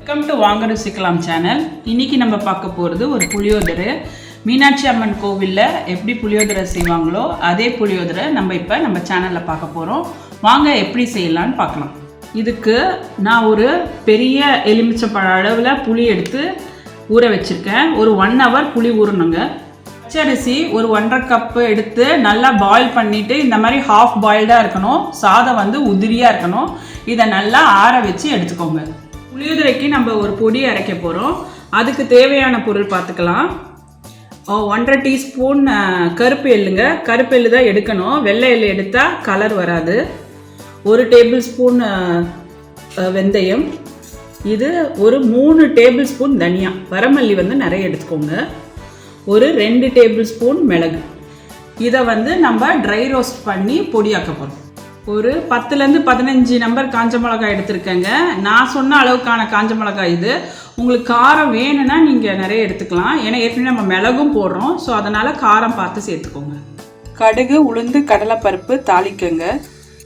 Welcome to வாங்க ருசிக்கலாம் channel. இன்னைக்கு நம்ம பார்க்க போகிறது ஒரு புளியோதரை. மீனாட்சி அம்மன் கோவிலில் எப்படி புளியோதரை செய்வாங்களோ அதே புளியோதரை நம்ம சேனலில் பார்க்க போகிறோம். வாங்க எப்படி செய்யலான்னு பார்க்கலாம். இதுக்கு நான் ஒரு பெரிய எலுமிச்சம்பழ அளவில் புளி எடுத்து ஊற வச்சுருக்கேன். ஒரு 1 hour புளி ஊறணுங்க. பச்சரிசி ஒரு 1.5 கப்பு எடுத்து நல்லா பாயில் பண்ணிவிட்டு இந்த மாதிரி ஹாஃப் பாயில்டாக இருக்கணும். சாதம் வந்து உதிரியாக இருக்கணும். இதை நல்லா ஆற வச்சு எடுத்துக்கோங்க. புளியோதரைக்கு நம்ம ஒரு பொடி அரைக்க போகிறோம். அதுக்கு தேவையான பொருள் பார்த்துக்கலாம். 1.5 டீஸ்பூன் கருப்பு எள்ளுங்க. கருப்பு எள்ளு தான் எடுக்கணும். வெள்ளை எள்ளு எடுத்தால் கலர் வராது. 1 டேபிள் ஸ்பூன் வெந்தயம். இது ஒரு 3 டேபிள் ஸ்பூன் தனியா. வரமல்லி வந்து நிறைய எடுத்துக்கோங்க. ஒரு 2 டேபிள் ஸ்பூன் மிளகு. இதை வந்து நம்ம ட்ரை ரோஸ்ட் பண்ணி பொடியாக்க போகிறோம். ஒரு 10லேருந்து 15 நம்பர் காஞ்ச மிளகாய் எடுத்துருக்கேங்க. நான் சொன்ன அளவுக்கான காஞ்ச மிளகாய் இது. உங்களுக்கு காரம் வேணும்னா நீங்கள் நிறைய எடுத்துக்கலாம். ஏன்னா ஏற்கனவே நம்ம மிளகும் போடுறோம். ஸோ அதனால் காரம் பார்த்து சேர்த்துக்கோங்க. கடுகு, உளுந்து, கடலைப்பருப்பு தாளிக்கங்க.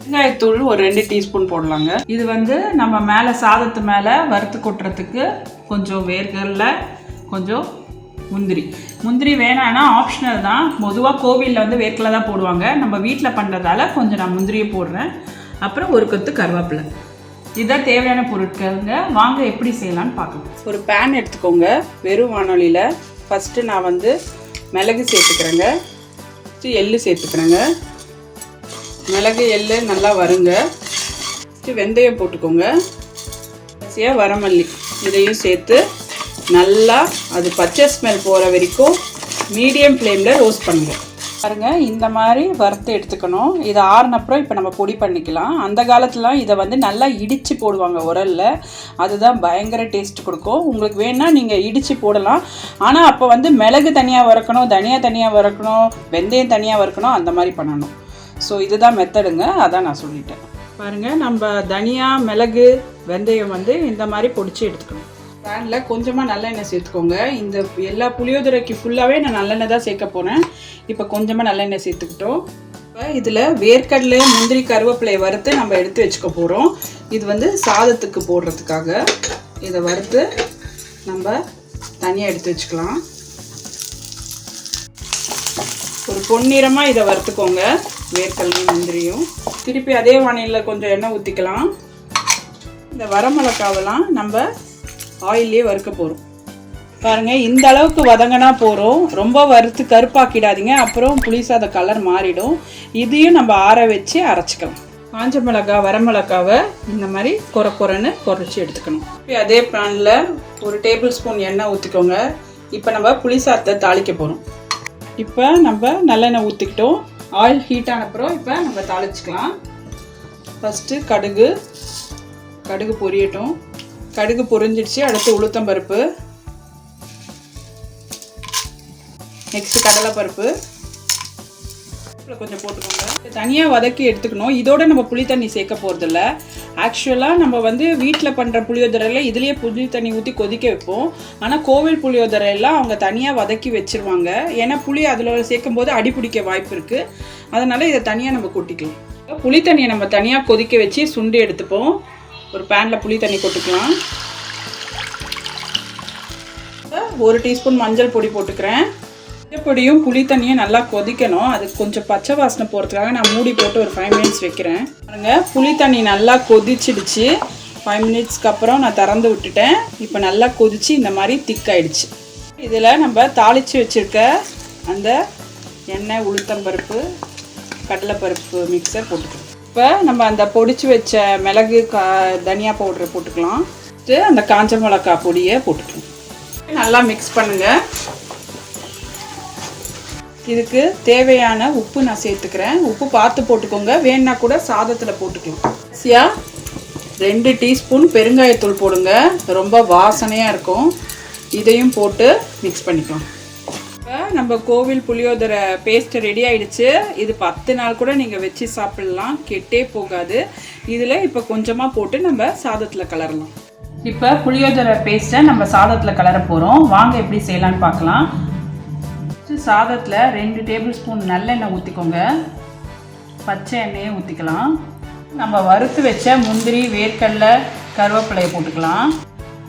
வெங்காயத்தூள் ஒரு 2 டீஸ்பூன் போடலாங்க. இது வந்து நம்ம மேலே சாதத்து மேலே வறுத்து கொட்டுறதுக்கு கொஞ்சம் வேர்க்கடலை, கொஞ்சம் முந்திரி வேணான்னா ஆப்ஷனல் தான். பொதுவாக கோவிலில் வந்து வேர்க்கடலை தான் போடுவாங்க. நம்ம வீட்டில் பண்ணுறதால கொஞ்சம் நான் முந்திரியை போடுறேன். அப்புறம் ஒரு கொத்து கருவேப்பிலை. இதுதான் தேவையான பொருட்கள்ங்க. வாங்க எப்படி செய்யலான்னு பார்க்கலாம். ஒரு பேன் எடுத்துக்கோங்க. வெறும் வானொலியில் ஃபஸ்ட்டு நான் வந்து மிளகு சேர்த்துக்கிறேங்க. ஃபஸ்ட்டு எள்ளு சேர்த்துக்கிறேங்க. மிளகு எள்ளு நல்லா வருங்க. ஃபஸ்ட்டு வெந்தயம் போட்டுக்கோங்க. கடைசியாக வரமல்லி இதையும் சேர்த்து நல்லா அது பச்சை ஸ்மெல் போகிற வரைக்கும் மீடியம் ஃப்ளேமில் ரோஸ்ட் பண்ணுங்கள். பாருங்கள், இந்த மாதிரி வறுத்து எடுத்துக்கணும். இதை ஆறுனப்புறம் இப்போ நம்ம பொடி பண்ணிக்கலாம். அந்த காலத்துலாம் இதை வந்து நல்லா இடித்து போடுவாங்க உரலில். அதுதான் பயங்கர டேஸ்ட் கொடுக்கும். உங்களுக்கு வேணால் நீங்கள் இடித்து போடலாம். ஆனால் அப்போ வந்து மிளகு தனியாக வறுக்கணும், தனியாக தனியாக வறுக்கணும், வெந்தயம் தனியாக வறுக்கணும், அந்த மாதிரி பண்ணணும். ஸோ இதுதான் மெத்தடுங்க. அதான் நான் சொல்லிட்டேன். பாருங்கள், நம்ம தனியா, மிளகு, வெந்தயம் வந்து இந்த மாதிரி பொடிச்சு எடுத்துக்கணும். பேனில் கொஞ்சமாக நல்லெண்ணெய் சேர்த்துக்கோங்க. இந்த எல்லா புளியோதரைக்கு ஃபுல்லாகவே நான் நல்லெண்ணெய் தான் சேர்க்க போகிறேன். இப்போ கொஞ்சமாக நல்லெண்ணெய் சேர்த்துக்கிட்டோம். இப்போ இதில் வேர்க்கடலை, முந்திரி, கருவேப்பிலை வறுத்து நம்ம எடுத்து வச்சுக்க போகிறோம். இது வந்து சாதத்துக்கு போடுறதுக்காக இதை வறுத்து நம்ம தனியாக எடுத்து வச்சுக்கலாம். ஒரு பொன்னிறமாக இதை வறுத்துக்கோங்க, வேர்க்கடலையும் முந்திரியும். திருப்பி அதே வானிலையில் கொஞ்சம் எண்ணெய் ஊற்றிக்கலாம். இந்த வரமிளகாவெல்லாம் நம்ம ஆயிலே வறுக்க போகிறோம். பாருங்கள், இந்த அளவுக்கு வதங்கினா போகிறோம். ரொம்ப வறுத்து கருப்பாக்கிடாதீங்க, அப்புறம் புளிசாத கலர் மாறிடும். இதையும் நம்ம ஆற வச்சு அரைச்சிக்கலாம். காஞ்ச மிளகாய், வரமிளகாவை இந்த மாதிரி கொரன்னு குறைச்சி எடுத்துக்கணும். இப்போ அதே பேனில் ஒரு டேபிள் ஸ்பூன் எண்ணெய் ஊற்றிக்கோங்க. இப்போ நம்ம புளிசாதத்தை தாளிக்க போகிறோம். இப்போ நம்ம நல்லெண்ணெய் ஊற்றிக்கிட்டோம். ஆயில் ஹீட் ஆனப்புறம் இப்போ நம்ம தாளிச்சிக்கலாம். ஃபஸ்ட்டு கடுகு பொரியட்டும். கடுகு பொரிஞ்சிடுச்சு. அடுத்து உளுத்தம்பருப்பு, நெக்ஸ்ட்டு கடலைப்பருப்பு கொஞ்சம் போட்டுக்கோங்க. தனியாக வதக்கி எடுத்துக்கணும். இதோட நம்ம புளி தண்ணி சேர்க்க போகிறதில்ல. ஆக்சுவலாக நம்ம வந்து வீட்டில் பண்ணுற புளியோதரையில் இதுலேயே புளி தண்ணி ஊற்றி கொதிக்க வைப்போம். ஆனால் கோவில் புளியோதரையெல்லாம் அவங்க தனியாக வதக்கி வச்சுருவாங்க. ஏன்னா புளி அதில் சேர்க்கும் போது அடி பிடிக்க வாய்ப்பு இருக்குது. அதனால் இதை தனியாக நம்ம கொட்டிக்கலாம். புளி தண்ணியை நம்ம தனியாக கொதிக்க வச்சு சுண்டி எடுத்துப்போம். ஒரு பேனில் புளி தண்ணி கொட்டுக்கலாம். 1 டீஸ்பூன் மஞ்சள் பொடி போட்டுக்கிறேன். மஞ்சள் பொடியும் புளி தண்ணியும் நல்லா கொதிக்கணும். அது கொஞ்சம் பச்சை வாசனை போகிறதுக்காக நான் மூடி போட்டு ஒரு 5 மினிட்ஸ் வைக்கிறேன். பாருங்க, புளி தண்ணி நல்லா கொதிச்சிடுச்சு. 5 மினிட்ஸ்க்கு அப்புறம் நான் திறந்து விட்டுட்டேன். இப்போ நல்லா கொதிச்சு இந்த மாதிரி திக்காயிடுச்சு. இதில் நம்ம தாளித்து வச்சுருக்க அந்த எண்ணெய், உளுத்தம்பருப்பு, கடலைப்பருப்பு மிக்சர் போட்டுக்கலாம். இப்போ நம்ம அந்த பொடிச்சு வச்ச மிளகு, தனியா பவுடரை போட்டுக்கலாம். அந்த காஞ்ச மிளகா பொடியை போட்டுக்கலாம். நல்லா மிக்ஸ் பண்ணுங்கள். இதுக்கு தேவையான உப்பு நான் சேர்த்துக்கிறேன். உப்பு பார்த்து போட்டுக்கோங்க. வேணுன்னா கூட சாதத்தில் போட்டுக்கலாம். கடைசியாக 2 டீஸ்பூன் பெருங்காயத்தூள் போடுங்க. ரொம்ப வாசனையாக இருக்கும். இதையும் போட்டு மிக்ஸ் பண்ணிக்கலாம். இப்போ நம்ம கோவில் புளியோதரை பேஸ்ட் ரெடி ஆகிடுச்சு. இது 10 நாள் கூட நீங்கள் வச்சு சாப்பிட்லாம், கெட்டே போகாது. இதில் இப்போ கொஞ்சமாக போட்டு நம்ம சாதத்தில் கலரலாம். இப்போ புளியோதரை பேஸ்ட்டை நம்ம சாதத்தில் கலர போகிறோம். வாங்க எப்படி செய்யலான்னு பார்க்கலாம். சாதத்தில் 2 டேபிள் ஸ்பூன் நல்லெண்ணெய் ஊற்றிக்கோங்க. பச்சை எண்ணெயை ஊற்றிக்கலாம். நம்ம வறுத்து வச்ச முந்திரி, வேர்க்கடலை, கருவேப்பிலையை போட்டுக்கலாம்.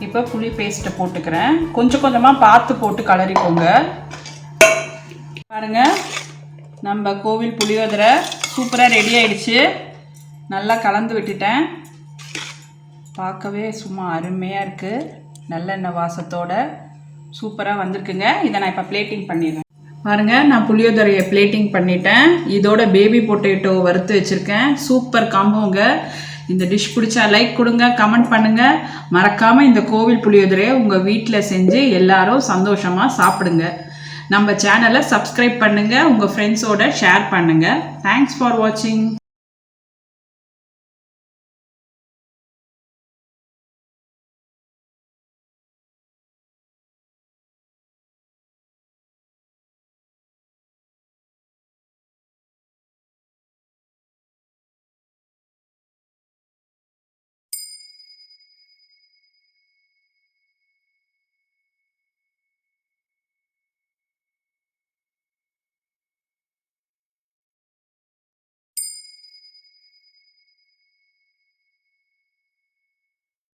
இப்போ புளி பேஸ்ட்டை போட்டுக்கிறேன். கொஞ்சம் கொஞ்சமாக பார்த்து போட்டு கலரிக்கோங்க. பாருங்கள், நம்ம கோவில் புளியோதரை சூப்பராக ரெடி ஆயிடுச்சு. நல்லா கலந்து விட்டுட்டேன். பார்க்கவே சும்மா அருமையாக இருக்குது. நல்லெண்ணெய் வாசத்தோட சூப்பராக வந்திருக்குங்க. இதை நான் இப்போ பிளேட்டிங் பண்ணிடுறேன். பாருங்கள், நான் புளியோதரையை பிளேட்டிங் பண்ணிட்டேன். இதோட பேபி பொட்டேட்டோ வறுத்து வச்சுருக்கேன். சூப்பர் காம்போங்க. இந்த டிஷ் பிடிச்சா லைக் கொடுங்க, கமெண்ட் பண்ணுங்கள். மறக்காமல் இந்த கோவில் புளியோதரையை உங்கள் வீட்டில் செஞ்சு எல்லாரும் சந்தோஷமாக சாப்பிடுங்க. நம்ம சேனலை சப்ஸ்கிரைப் பண்ணுங்கள், உங்கள் ஃப்ரெண்ட்ஸோட ஷேர் பண்ணுங்கள். தேங்க்ஸ் ஃபார் வாட்சிங்.